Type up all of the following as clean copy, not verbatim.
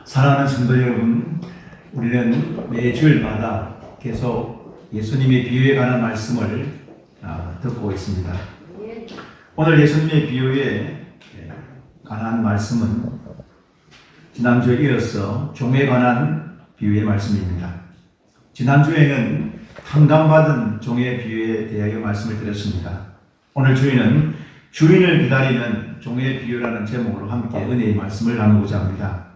사랑하는 성도 여러분, 우리는 매주일마다 계속 예수님의 비유에 관한 말씀을 듣고 있습니다. 오늘 예수님의 비유에 관한 말씀은 지난주에 이어서 종에 관한 비유의 말씀입니다. 지난주에는 탕감받은 종의 비유에 대하여 말씀을 드렸습니다. 오늘 주인은 주인을 기다리는 종의 비유라는 제목으로 함께 은혜의 말씀을 나누고자 합니다.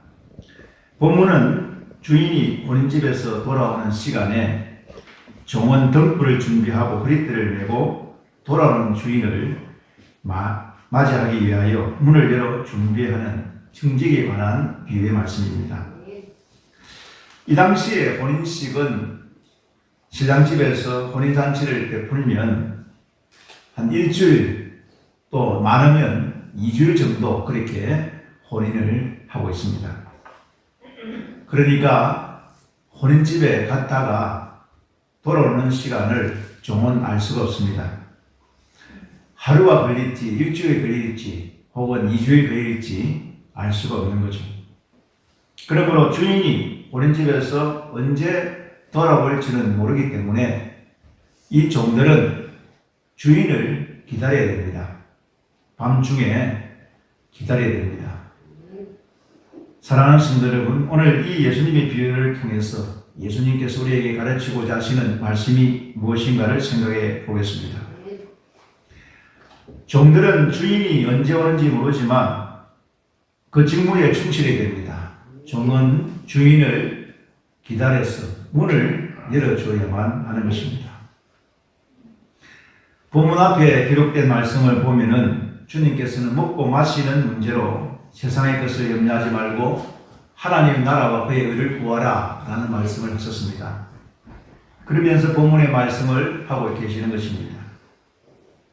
본문은 주인이 본인 집에서 돌아오는 시간에 종은 등불을 준비하고 허리띠를 메고 돌아오는 주인을 맞이하기 위하여 문을 열어 준비하는 청직에 관한 비유의 말씀입니다. 이 당시에 혼인식은 신랑 집에서 혼인잔치를 베풀면 한 일주일 또 많으면 2주일 정도 그렇게 혼인을 하고 있습니다. 그러니까 혼인집에 갔다가 돌아오는 시간을 종은 알 수가 없습니다. 하루가 걸릴지 일주일 걸릴지 혹은 2주일 걸릴지 알 수가 없는 거죠. 그러므로 주인이 혼인집에서 언제 돌아올지는 모르기 때문에 이 종들은 주인을 기다려야 됩니다. 밤중에 기다려야 됩니다. 사랑하는 성도 여러분, 오늘 이 예수님의 비유를 통해서 예수님께서 우리에게 가르치고자 하시는 말씀이 무엇인가를 생각해 보겠습니다. 종들은 주인이 언제 오는지 모르지만 그 직무에 충실해야 됩니다. 종은 주인을 기다려서 문을 열어줘야만 하는 것입니다. 본문 앞에 기록된 말씀을 보면은 주님께서는 먹고 마시는 문제로 세상의 것을 염려하지 말고 하나님 나라와 그의 의를 구하라 라는 말씀을 하셨습니다. 그러면서 본문의 말씀을 하고 계시는 것입니다.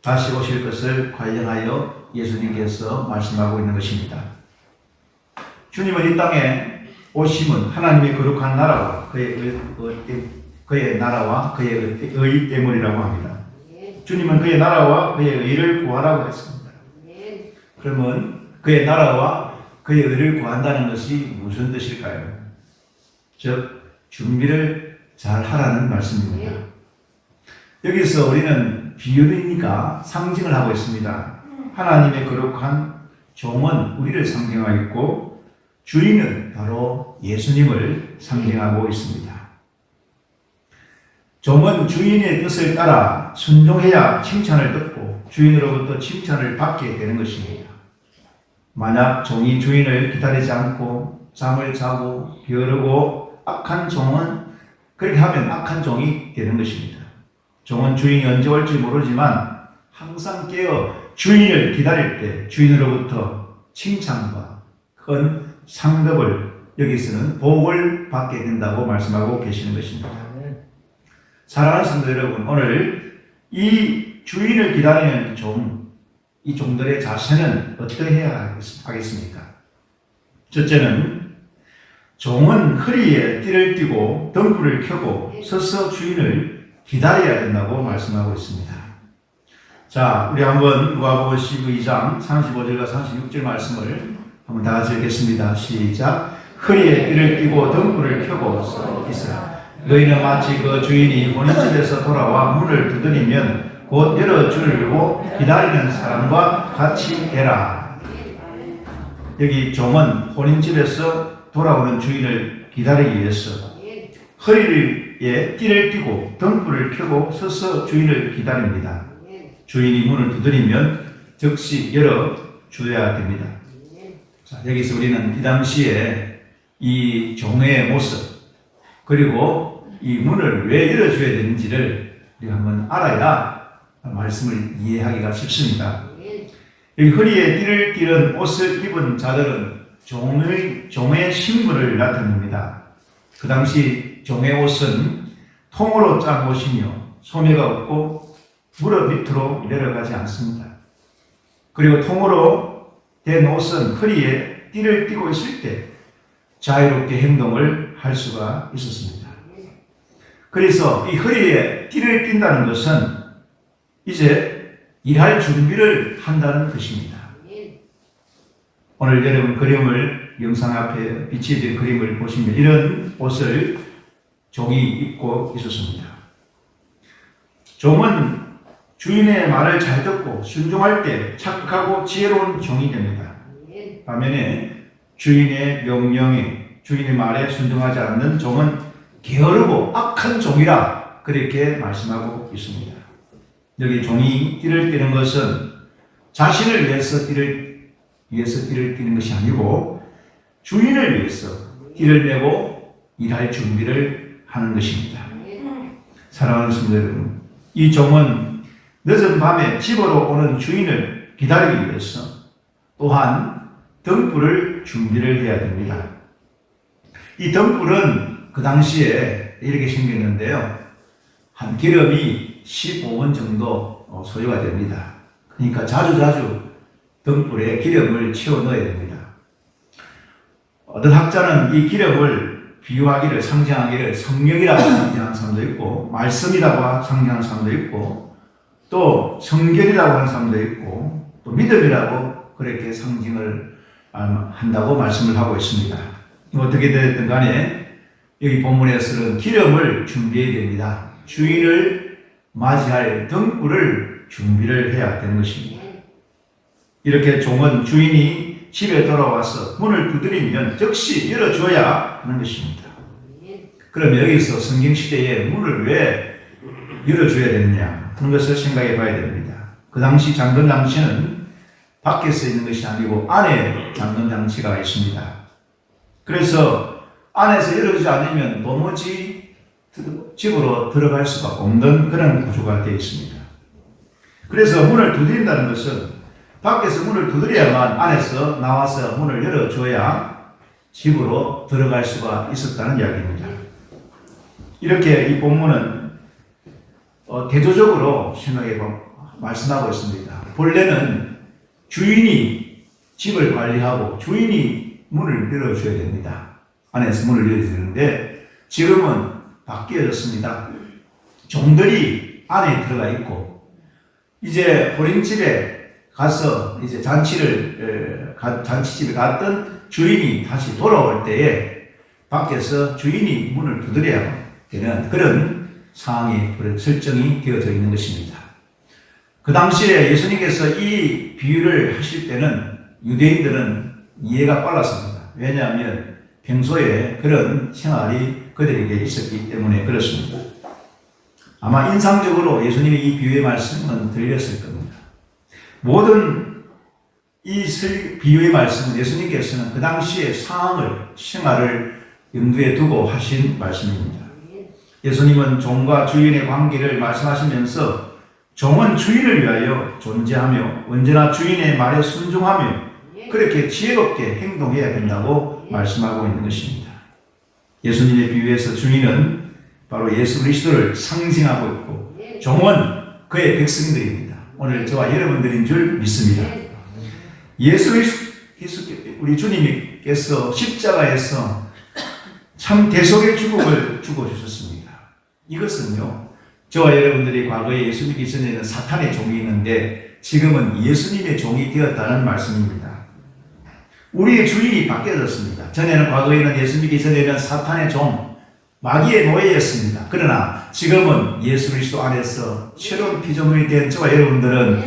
다시 오실 것을 관련하여 예수님께서 말씀하고 있는 것입니다. 주님은 이 땅에 오심은 하나님의 거룩한 나라와 그의 나라와 그의 의 때문이라고 합니다. 주님은 그의 나라와 그의 의를 구하라고 했습니다. 그러면 그의 나라와 그의 의를 구한다는 것이 무슨 뜻일까요? 즉 준비를 잘 하라는 말씀입니다. 여기서 우리는 비유니까 상징을 하고 있습니다. 하나님의 거룩한 종은 우리를 상징하고 있고 주인은 바로 예수님을 상징하고 있습니다. 종은 주인의 뜻을 따라 순종해야 칭찬을 듣고 주인으로부터 칭찬을 받게 되는 것입니다. 만약 종이 주인을 기다리지 않고 잠을 자고 게으르고 악한 종은 그렇게 하면 악한 종이 되는 것입니다. 종은 주인이 언제 올지 모르지만 항상 깨어 주인을 기다릴 때 주인으로부터 칭찬과 큰 상급을 여기서는 복을 받게 된다고 말씀하고 계시는 것입니다. 사랑하는 성도 여러분, 오늘 이 주인을 기다리는 이 종들의 자세는 어떠해야 하겠습니까? 첫째는 종은 허리에 띠를 띠고 등불을 켜고 서서 주인을 기다려야 된다고 말씀하고 있습니다. 자, 우리 한번 누가복음 12장 35절과 36절 말씀을 한번 다 같이 읽겠습니다. 시작. 허리에 띠를 띠고 등불을 켜고 서 있으라. 너희는 마치 그 주인이 혼인집에서 돌아와 문을 두드리면 곧 열어주려고 기다리는 사람과 같이 해라. 여기 종은 혼인집에서 돌아오는 주인을 기다리기 위해서 허리에 띠를 띠고 등불을 켜고 서서 주인을 기다립니다. 주인이 문을 두드리면 즉시 열어줘야 됩니다. 자, 여기서 우리는 이 당시에 이 종의 모습 그리고 이 문을 왜 열어줘야 되는지를 우리가 한번 알아야 말씀을 이해하기가 쉽습니다. 여기 허리에 띠를 띠는 옷을 입은 자들은 종의 신분을 나타냅니다. 그 당시 종의 옷은 통으로 짠 옷이며 소매가 없고 무릎 밑으로 내려가지 않습니다. 그리고 통으로 된 옷은 허리에 띠를 띠고 있을 때 자유롭게 행동을 할 수가 있었습니다. 그래서 이 허리에 띠를 띈다는 것은 이제 일할 준비를 한다는 것입니다. 오늘 여러분 그림을 영상 앞에 비치된 그림을 보시면 이런 옷을 종이 입고 있었습니다. 종은 주인의 말을 잘 듣고 순종할 때 착하고 지혜로운 종이 됩니다. 반면에 주인의 명령에, 주인의 말에 순종하지 않는 종은 게으르고 악한 종이라 그렇게 말씀하고 있습니다. 여기 종이 띠를 띠는 것은 자신을 위해서 띠를 띠는 것이 아니고 주인을 위해서 띠를 내고 일할 준비를 하는 것입니다. 사랑하는 성도 여러분, 이 종은 늦은 밤에 집으로 오는 주인을 기다리기 위해서 또한 등불을 준비를 해야 됩니다. 이 등불은 그 당시에 이렇게 생겼는데요. 한 기름이 15원 정도 소요가 됩니다. 그러니까 자주 등불에 기름을 채워 넣어야 됩니다. 어떤 학자는 이 기름을 비유하기를, 상징하기를 성령이라고 상징하는 사람도 있고, 말씀이라고 상징하는 사람도 있고, 또 성결이라고 하는 사람도 있고, 또 믿음이라고 그렇게 상징을 한다고 말씀을 하고 있습니다. 어떻게 됐든 간에 여기 본문에서는 기름을 준비해야 됩니다. 주인을 맞이할 등불을 준비를 해야 되는 것입니다. 이렇게 종은 주인이 집에 돌아와서 문을 두드리면 즉시 열어줘야 하는 것입니다. 그럼 여기서 성경시대에 문을 왜 열어줘야 되느냐 하는 것을 생각해 봐야 됩니다. 그 당시 잠금 장치는 밖에서 있는 것이 아니고 안에 잠금 장치가 있습니다. 그래서 안에서 열어주지 않으면 도무지 집으로 들어갈 수가 없는 그런 구조가 되어 있습니다. 그래서 문을 두드린다는 것은 밖에서 문을 두드려야만 안에서 나와서 문을 열어줘야 집으로 들어갈 수가 있었다는 이야기입니다. 이렇게 이 본문은 대조적으로 생각해 말씀하고 있습니다. 본래는 주인이 집을 관리하고 주인이 문을 열어줘야 됩니다. 안에서 문을 열어줘야 되는데 지금은 바뀌어졌습니다. 종들이 안에 들어가 있고 이제 호림집에 가서 이제 잔치집에 갔던 주인이 다시 돌아올 때에 밖에서 주인이 문을 두드려야 되는 그런 상황이 설정이 되어져 있는 것입니다. 그 당시에 예수님께서 이 비유를 하실 때는 유대인들은 이해가 빨랐습니다. 왜냐하면 평소에 그런 생활이 그들에게 있었기 때문에 그렇습니다. 아마 인상적으로 예수님의 이 비유의 말씀은 들렸을 겁니다. 모든 이 비유의 말씀은 예수님께서는 그 당시의 상황을, 생활을 염두에 두고 하신 말씀입니다. 예수님은 종과 주인의 관계를 말씀하시면서 종은 주인을 위하여 존재하며 언제나 주인의 말에 순종하며 그렇게 지혜롭게 행동해야 된다고 말씀하고 있는 것입니다. 예수님의 비유에서 주인은 바로 예수 그리스도를 상징하고 있고 종은 그의 백성들입니다. 오늘 저와 여러분들인 줄 믿습니다. 예수 그리스도 우리 주님께서 십자가에서 참 대속의 죽음을 죽어주셨습니다. 이것은요, 저와 여러분들이 과거에 예수 믿기 전에는 사탄의 종이 있는데 지금은 예수님의 종이 되었다는 말씀입니다. 우리의 주인이 바뀌어졌습니다. 전에는 과거에는 예수 믿기 전에는 사탄의 종, 마귀의 노예였습니다. 그러나 지금은 예수 그리스도 안에서 새로운 피조물이 된 저와 여러분들은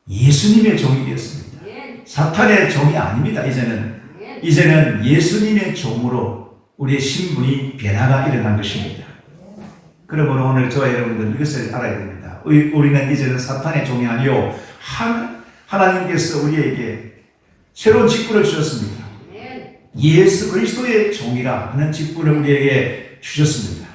예수님의 종이 되었습니다. 사탄의 종이 아닙니다. 이제는 예수님의 종으로 우리의 신분이 변화가 일어난 것입니다. 그러므로 오늘 저와 여러분들 이것을 알아야 됩니다. 우리는 이제는 사탄의 종이 아니요 하나님께서 우리에게 새로운 직분을 주셨습니다. 예수 그리스도의 종이라 하는 직분을 우리에게 주셨습니다.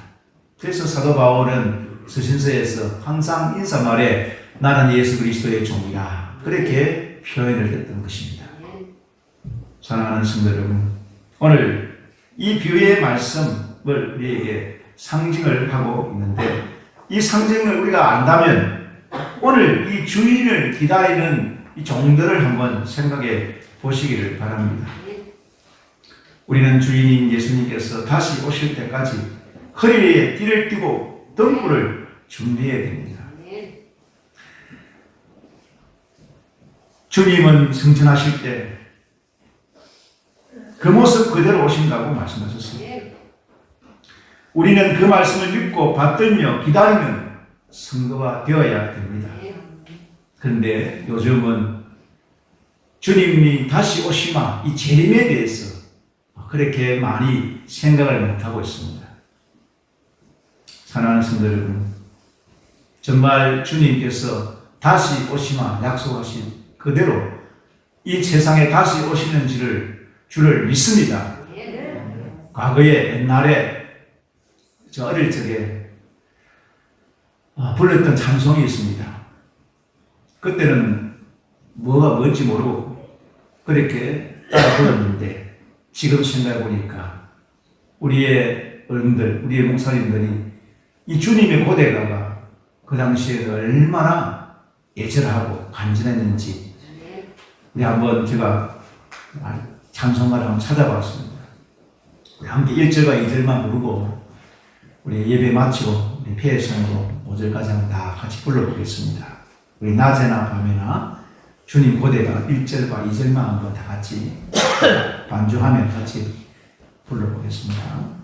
그래서 사도 바울은 서신서에서 항상 인사말에 나는 예수 그리스도의 종이라 그렇게 표현을 했던 것입니다. 사랑하는 성도 여러분, 오늘 이 비유의 말씀을 우리에게 상징을 하고 있는데 이 상징을 우리가 안다면 오늘 이 주인을 기다리는 이 종들을 한번 생각해 보시기를 바랍니다. 우리는 주인인 예수님께서 다시 오실 때까지 허리에 띠를 띠고 등불을 준비해야 됩니다. 주님은 승천하실 때 그 모습 그대로 오신다고 말씀하셨습니다. 우리는 그 말씀을 믿고 받들며 기다리는 성도가 되어야 됩니다. 그런데 요즘은 주님이 다시 오시마 이 재림에 대해서 그렇게 많이 생각을 못하고 있습니다. 사랑하는 성도 여러분, 정말 주님께서 다시 오시마 약속하신 그대로 이 세상에 다시 오시는 주를 믿습니다. 과거에 옛날에 저 어릴 적에 불렀던 찬송이 있습니다. 그때는 뭐가 뭔지 모르고 그렇게 따라 불렀는데 지금 생각해 보니까 우리의 어른들, 우리의 목사님들이 이 주님의 고대가가 그 당시에 얼마나 애절하고 간절했는지 우리 한번 제가 찬송가를 한번 찾아봤습니다. 우리 함께 1절과 2절만 부르고 우리 예배 마치고 우리 폐회성으로 5절까지 한번 다 같이 불러보겠습니다. 우리 낮에나 밤에나 주님 고대가 1절과 2절만 한번 다 같이 반주하며 같이 불러보겠습니다.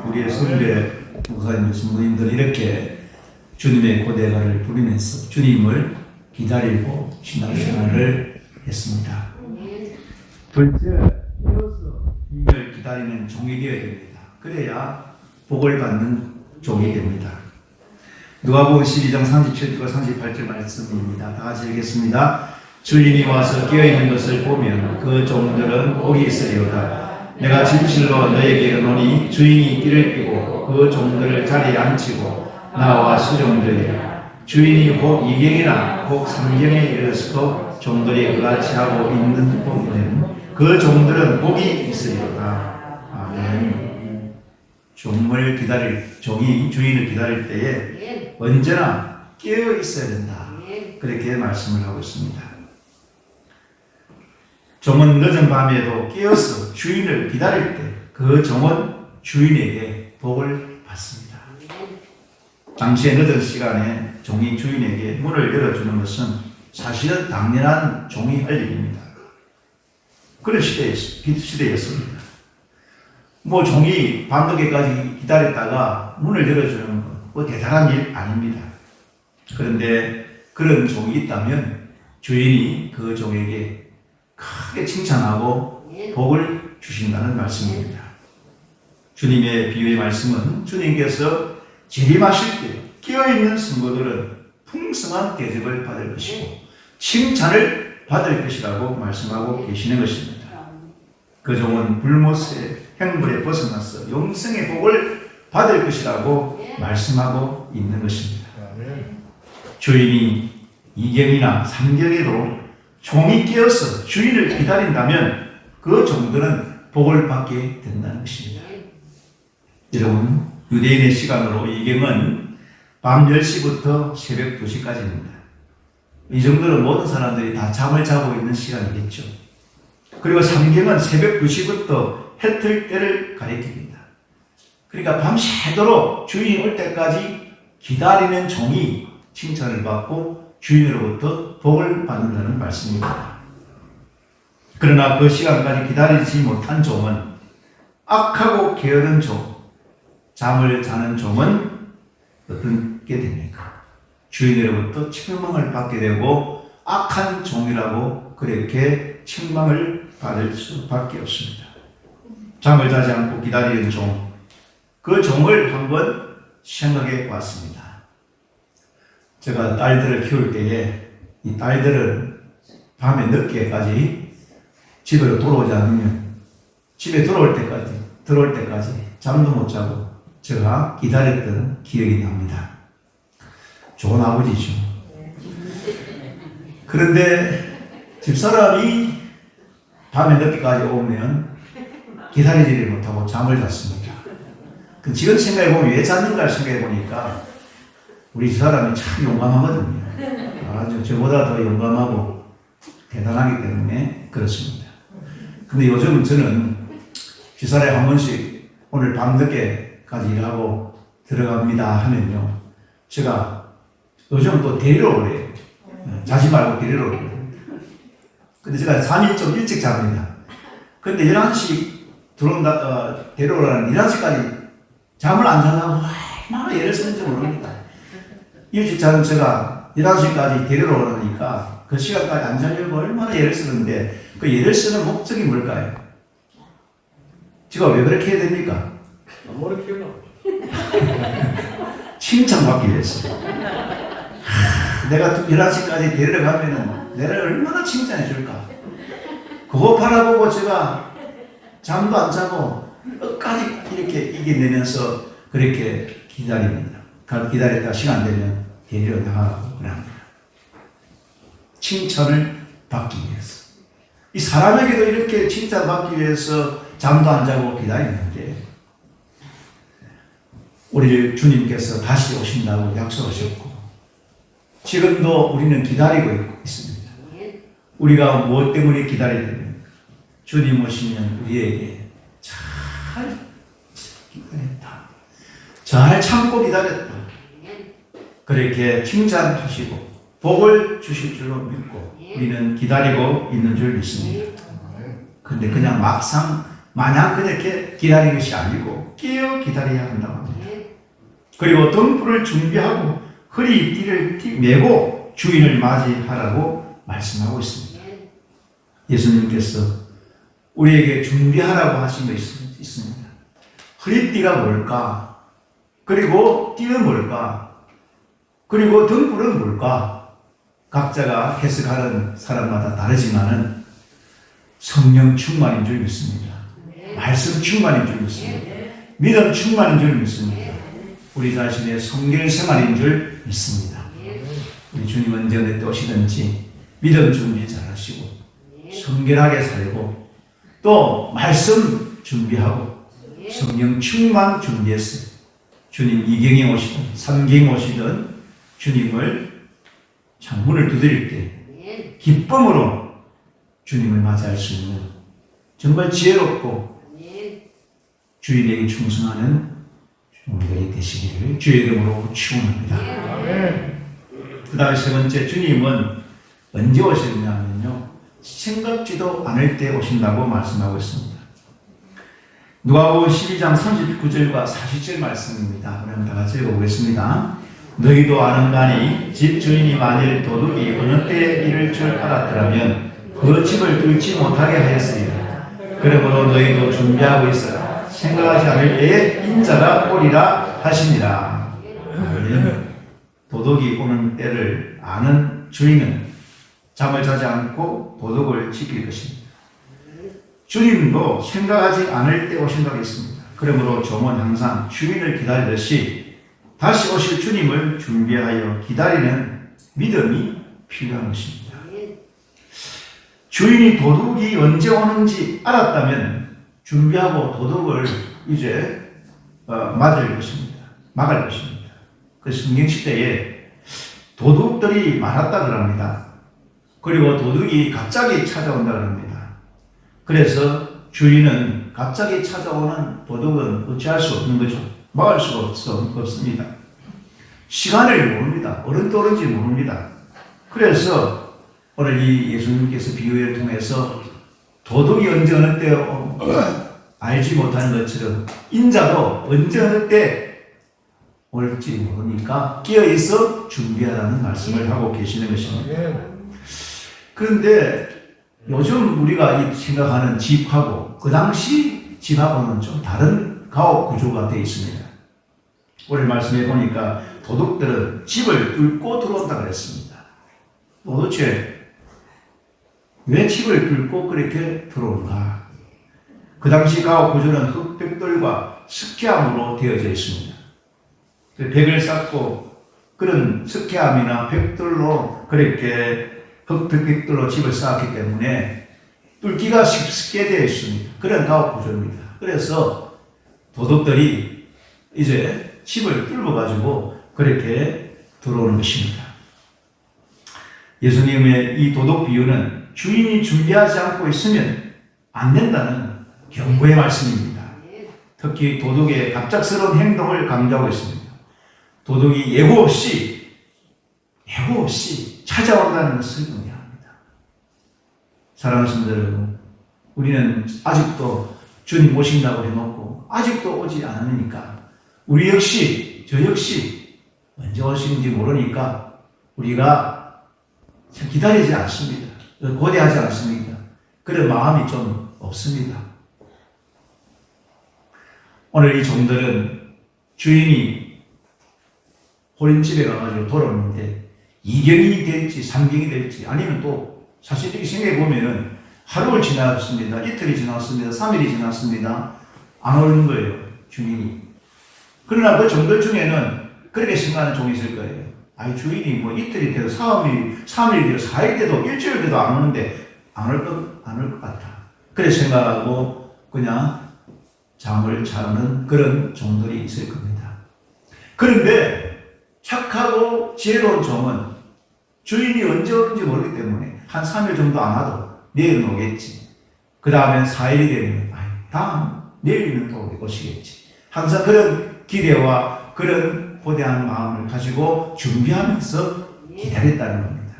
우리의 선배 목사님, 성도님들 이렇게 주님의 고대가를 부르면서 주님을 기다리고 신앙생활을 했습니다. 둘째, 이어서 주님을 기다리는 종이 되어야 됩니다. 그래야 복을 받는 종이 됩니다. 누가복음 12장 37절과 38절 말씀입니다. 다 같이 읽겠습니다. 주님이 와서 깨어있는 것을 보면 그 종들은 복이 있으리로다. 내가 진실로 너에게 이르노니 주인이 띠를 띠고 그 종들을 자리에 앉히고 나와 수종들이라. 주인이 혹 이경이나 혹 삼경에 이르러서도 종들이 그같이 하고 있는 보면 그 종들은 복이 있으리로다. 아멘. 종이 주인을 기다릴 때에 언제나 깨어 있어야 된다. 그렇게 말씀을 하고 있습니다. 종은 늦은 밤에도 깨어서 주인을 기다릴 때 그 종은 주인에게 복을 받습니다. 당시의 늦은 시간에 종이 주인에게 문을 열어주는 것은 사실은 당연한 종이 할 일입니다. 그런 시대였습니다. 뭐 종이 밤늦게까지 기다렸다가 문을 열어주는 건 뭐 대단한 일 아닙니다. 그런데 그런 종이 있다면 주인이 그 종에게 크게 칭찬하고 복을 주신다는 말씀입니다. 주님의 비유의 말씀은 주님께서 재림하실 때 깨어있는 성도들은 풍성한 대접을 받을 것이고 칭찬을 받을 것이라고 말씀하고 계시는 것입니다. 그 종은 불못의 행불에 벗어나서 영생의 복을 받을 것이라고 말씀하고 있는 것입니다. 주인이 이경이나 삼경에도 종이 깨어서 주인을 기다린다면 그 종들은 복을 받게 된다는 것입니다. 여러분, 유대인의 시간으로 이경은 밤 10시부터 새벽 2시까지입니다. 이 정도로 모든 사람들이 다 잠을 자고 있는 시간이겠죠. 그리고 삼경은 새벽 2시부터 해 뜰 때를 가리킵니다. 그러니까 밤새도록 주인이 올 때까지 기다리는 종이 칭찬을 받고 주인으로부터 복을 받는다는 말씀입니다. 그러나 그 시간까지 기다리지 못한 종은 악하고 게으른 종, 잠을 자는 종은 어떻게 됩니까? 주인으로부터 책망을 받게 되고 악한 종이라고 그렇게 책망을 받을 수밖에 없습니다. 잠을 자지 않고 기다리는 종, 그 종을 한번 생각해 봤습니다. 제가 딸들을 키울 때에 이 딸들은 밤에 늦게까지 집으로 돌아오지 않으면 집에 들어올 때까지 잠도 못 자고 제가 기다렸던 기억이 납니다. 좋은 아버지죠. 그런데 집사람이 밤에 늦게까지 오면 기다리지를 못하고 잠을 잤습니다. 지금 생각해보면 왜 잤는가 생각해보니까 우리 집사람이 참 용감하거든요. 아주 저보다 더 용감하고 대단하기 때문에 그렇습니다. 근데 요즘 저는 집사람이 한 번씩 오늘 밤늦게까지 일하고 들어갑니다 하면요, 제가 요즘 또 데리러 오래요. 자지 말고 데리러 오래요. 근데 제가 잠이 좀 일찍 잡니다. 근데 11시 데려오라는 11시까지 잠을 안 자려고 얼마나 애를 쓰는지 모릅니다. 일찍 자는 제가 11시까지 데리러 오라니까 그 시간까지 안 자려고 얼마나 애를 쓰는데 그 애를 쓰는 목적이 뭘까요? 제가 왜 그렇게 해야 됩니까? 머리 키우려고. 칭찬받기 위해서. 내가 11시까지 데리러 가면은 내를 얼마나 칭찬해 줄까? 그거 바라보고 제가 잠도 안 자고 끝까지 이렇게 이겨내면서 그렇게 기다립니다. 기다렸다 시간 되면 데리러 나가고 그럽니다. 칭찬을 받기 위해서. 이 사람에게도 이렇게 칭찬받기 위해서 잠도 안 자고 기다리는데 우리 주님께서 다시 오신다고 약속하셨고 지금도 우리는 기다리고 있습니다. 우리가 무엇 때문에 기다려야 됩니까? 주님 오시면 우리에게 잘 기다렸다, 잘 참고 기다렸다, 그렇게 칭찬하시고 복을 주실 줄로 믿고 우리는 기다리고 있는 줄 믿습니다. 그런데 그냥 막상 마냥 그렇게 기다리는 것이 아니고 깨어 기다려야 한다고 합니다. 그리고 등불을 준비하고 허리띠를 메고 주인을 맞이하라고 말씀하고 있습니다. 예수님께서 우리에게 준비하라고 하신 거 있습니다. 허리띠가 뭘까? 그리고 띠는 뭘까? 그리고 등불은 뭘까? 각자가 해석하는 사람마다 다르지만은 성령 충만인 줄 믿습니다. 말씀 충만인 줄 믿습니다. 믿음 충만인 줄 믿습니다. 우리 자신의 성경 생활인 줄 믿습니다. 우리 주님 언제 어느 때 오시든지 믿음 준비 잘 하시고 성결하게 살고 또 말씀 준비하고 성령 충만 준비했어요. 주님 2경에 오시든 3경에 오시든 주님을 창문을 두드릴 때 기쁨으로 주님을 맞이할 수 있는 정말 지혜롭고 주인에게 충성하는 종들이 되시기를 주의 이름으로 축원합니다. 그 다음에 세 번째, 주님은 언제 오시느냐면요, 생각지도 않을 때 오신다고 말씀하고 있습니다. 누가복음 12장 39절과 40절 말씀입니다. 그럼 다 같이 읽어보겠습니다. 너희도 아는가니 집 주인이 만일 도둑이 어느 때에 이를 줄 알았더라면 그 집을 뚫지 못하게 하였으리라. 그러므로 너희도 준비하고 있어라. 생각하지 않을 때에 인자가 오리라 하시니라. 도둑이 오는 때를 아는 주인은 잠을 자지 않고 도둑을 지킬 것입니다. 주님도 생각하지 않을 때 오신다고 했습니다. 그러므로 종은 항상 주인을 기다리듯이 다시 오실 주님을 준비하여 기다리는 믿음이 필요한 것입니다. 주인이 도둑이 언제 오는지 알았다면 준비하고 도둑을 이제 막을 것입니다. 그 성경시대에 도둑들이 많았다 그럽니다. 그리고 도둑이 갑자기 찾아온다 그럽니다. 그래서 주인은 갑자기 찾아오는 도덕은 어찌할 수 없는 거죠. 막을 수가 없습니다. 시간을 모릅니다. 어른 떠오른지 모릅니다. 그래서 오늘 이 예수님께서 비유를 통해서 도덕이 언제 어느 때 알지 못하는 것처럼 인자도 언제 어느 때 올지 모르니까 끼어있어 준비하라는 말씀을 하고 계시는 것입니다. 그런데 요즘 우리가 생각하는 집하고 그 당시 집하고는 좀 다른 가옥 구조가 되어 있습니다. 오늘 말씀해 보니까 도둑들은 집을 뚫고 들어온다 그랬습니다. 도대체 왜 집을 뚫고 그렇게 들어온가? 그 당시 가옥 구조는 흙벽돌과 석회암으로 되어져 있습니다. 벽을 쌓고 그런 석회암이나 벽돌로 그렇게 흙벽돌로 집을 쌓았기 때문에 뚫기가 쉽게 되어 있습니다. 그런 가옥 구조입니다. 그래서 도둑들이 이제 집을 뚫어가지고 그렇게 들어오는 것입니다. 예수님의 이 도둑 비유는 주인이 준비하지 않고 있으면 안 된다는 경고의 말씀입니다. 특히 도둑의 갑작스러운 행동을 강조하고 있습니다. 도둑이 예고 없이 찾아온다는 것을 의미합니다. 사랑하는 성도 여러분, 우리는 아직도 주님 오신다고 해놓고 아직도 오지 않으니까 우리 역시 저 역시 언제 오시는지 모르니까 우리가 기다리지 않습니다. 고대하지 않습니다. 그런 마음이 좀 없습니다. 오늘 이 종들은 주인이 호린집에 가가지고 돌아오는데 2경이 될지 3경이 될지 아니면 또 사실 이렇게 생각해 보면은 하루를 지났습니다. 이틀이 지났습니다. 3일이 지났습니다. 안 오는 거예요. 주인이. 그러나 그 종들 중에는 그렇게 생각하는 종이 있을 거예요. 아니 주인이 뭐 이틀이 돼도 3일이 돼도 4일이 돼도 일주일 돼도 안 오는데 안 올 것 같아. 그래 생각하고 그냥 잠을 자는 그런 종들이 있을 겁니다. 그런데 착하고 지혜로운 종은 주인이 언제 오는지 모르기 때문에 한 3일 정도 안 와도 내일은 오겠지. 그 다음엔 4일이 되면 다음 내일은 또 오시겠지. 항상 그런 기대와 그런 고대한 마음을 가지고 준비하면서 기다렸다는 겁니다.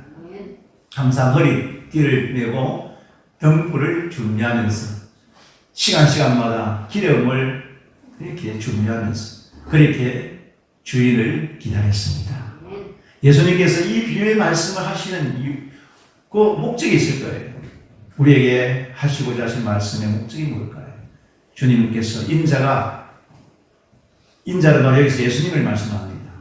항상 허리띠를 메고 등불을 준비하면서 시간마다 기름을 이렇게 준비하면서 그렇게 주인을 기다렸습니다. 예수님께서 이 비유의 말씀을 하시는 이유, 그 목적이 있을 거예요. 우리에게 하시고자 하신 말씀의 목적이 뭘까요? 주님께서 인자는 바로 여기서 예수님을 말씀합니다.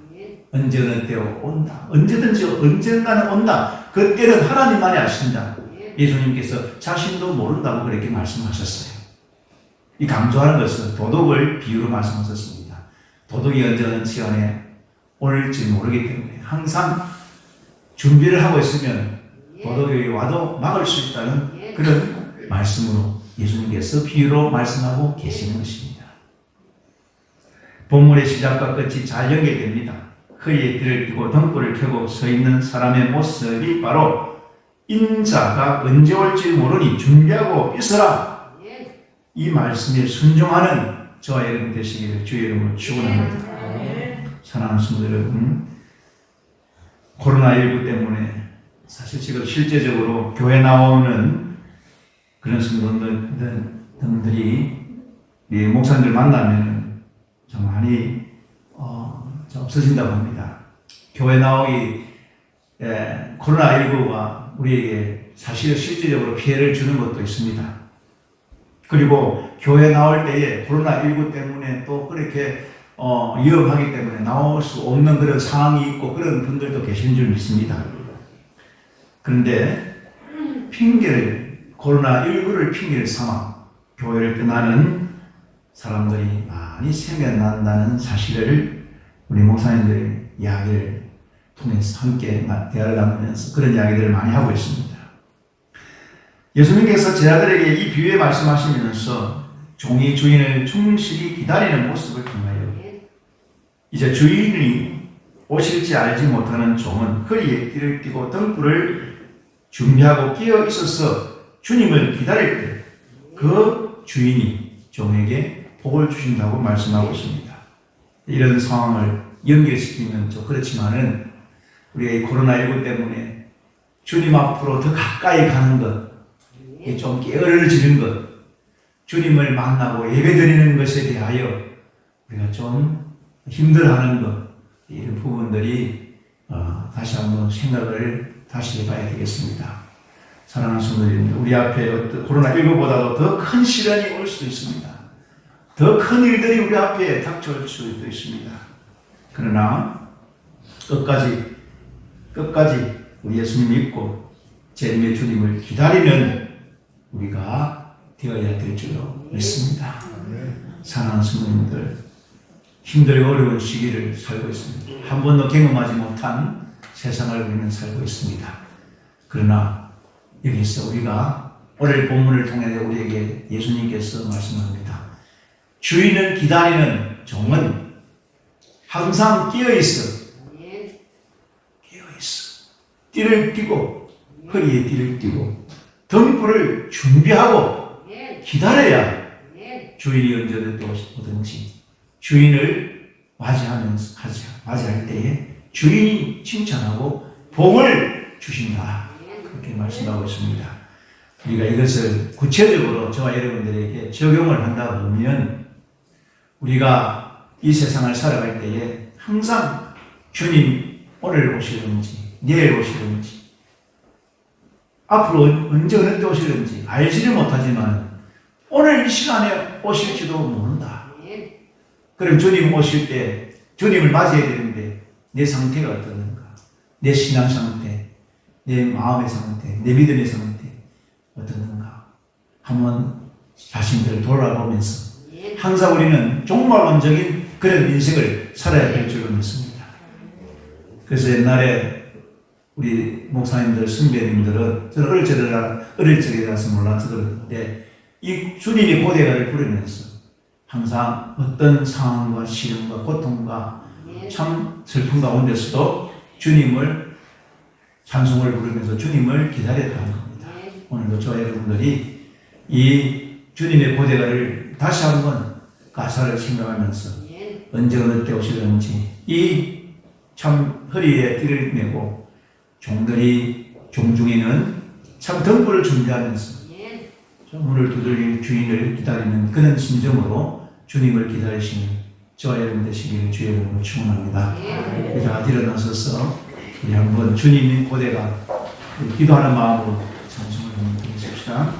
언제는 때로 온다. 언제든지 언젠가는 온다. 그때는 하나님만이 아신다. 예수님께서 자신도 모른다고 그렇게 말씀하셨어요. 이 강조하는 것은 도덕을 비유로 말씀하셨습니다. 도덕이 언제 어느 시간에 올지 모르기 때문에 항상 준비를 하고 있으면 도덕이 와도 막을 수 있다는 그런 말씀으로 예수님께서 비유로 말씀하고 계시는 것입니다. 본문의 시작과 끝이 잘 연결됩니다. 허리에 띠를 띠고 등불을 켜고 서 있는 사람의 모습이 바로 인자가 언제 올지 모르니 준비하고 있어라. 이 말씀에 순종하는 저와 여러분 되시기를 주의 이름으로 축원합니다. 사랑하는 성도 여러분, 코로나19 때문에 사실 지금 실제적으로 교회 나오는 그런 성도들이 목사님들 만나면 좀 많이 없어진다고 합니다. 교회 나오기 코로나19가 우리에게 사실 실질적으로 피해를 주는 것도 있습니다. 그리고 교회 나올 때에 코로나19 때문에 또 그렇게 위험하기 때문에 나올 수 없는 그런 상황이 있고 그런 분들도 계신 줄 믿습니다. 그런데 코로나19를 핑계를 삼아 교회를 떠나는 사람들이 많이 생겨난다는 사실을 우리 목사님들의 이야기를 통해서 함께 대화를 나누면서 그런 이야기들을 많이 하고 있습니다. 예수님께서 제자들에게 이 비유에 말씀하시면서 종이 주인을 충실히 기다리는 모습을 통하여 이제 주인이 오실지 알지 못하는 종은 허리에 띠를 띠고 등불을 준비하고 끼어 있어서 주님을 기다릴 때 그 주인이 종에게 복을 주신다고 말씀하고 있습니다. 이런 상황을 연결시키면 좀 그렇지만은 우리가 이 코로나19 때문에 주님 앞으로 더 가까이 가는 것, 좀 게을러지는 것, 주님을 만나고 예배드리는 것에 대하여 우리가 좀 힘들어하는 것, 이런 부분들이 다시 한번 생각을 다시 해봐야 되겠습니다. 사랑하는 성도님, 우리 앞에 코로나19보다도 더 큰 시련이 올 수도 있습니다. 더 큰 일들이 우리 앞에 닥쳐올 수도 있습니다. 그러나 끝까지 우리 예수님 믿고 재림의 주님을 기다리는 우리가 되어야 될 줄로 믿습니다. 사랑하는 성도님들, 힘들고 어려운 시기를 살고 있습니다. 한 번도 경험하지 못한 세상을 우리는 살고 있습니다. 그러나 여기서 우리가 오늘 본문을 통해 우리에게 예수님께서 말씀합니다. 주인을 기다리는 종은 항상 끼어있어. 띠를 띠고 허리에 띠를 띠고 등불을 준비하고 기다려야 주인이 언제 오든지 주인을 맞이할 때에 주인이 칭찬하고 복을 주신다. 그렇게 말씀하고 있습니다. 우리가 이것을 구체적으로 저와 여러분들에게 적용을 한다 보면 우리가 이 세상을 살아갈 때에 항상 주님 오늘 오시는지 내일 오시는지 앞으로 언제 어느 때 오시는지 알지를 못하지만 오늘 이 시간에 오실지도 모른다. 그럼 주님 오실 때 주님을 맞이해야 되는데 내 상태가 어떠는가? 내 신앙 상태, 내 마음의 상태, 내 믿음의 상태 어떠는가? 한번 자신들을 돌아보면서 항상 우리는 종말론적인 그런 인생을 살아야 될 줄로 믿습니다. 그래서 옛날에 우리 목사님들, 선배님들은 저는 어릴 적이라서 몰라서 그러는데 이 주님의 고대가를 부르면서 항상 어떤 상황과 시련과 고통과 참 슬픔 가운데서도 주님을 찬송을 부르면서 주님을 기다렸다는 겁니다. 오늘도 저와 여러분들이 이 주님의 고대가를 다시 한번 가사를 생각하면서 언제 어느 때 오시는지 이 참 허리에 띠를 메고 종들이 종중에는 참 등불을 준비하면서 문을 두들릴 주인을 기다리는 그런 심정으로 주님을 기다리시는 저와 여러분 되시기를 주의 이름으로 축원합니다. 자, 일어나셔서 우리 한번 주님의 고대가 기도하는 마음으로 찬송을 드리십시다.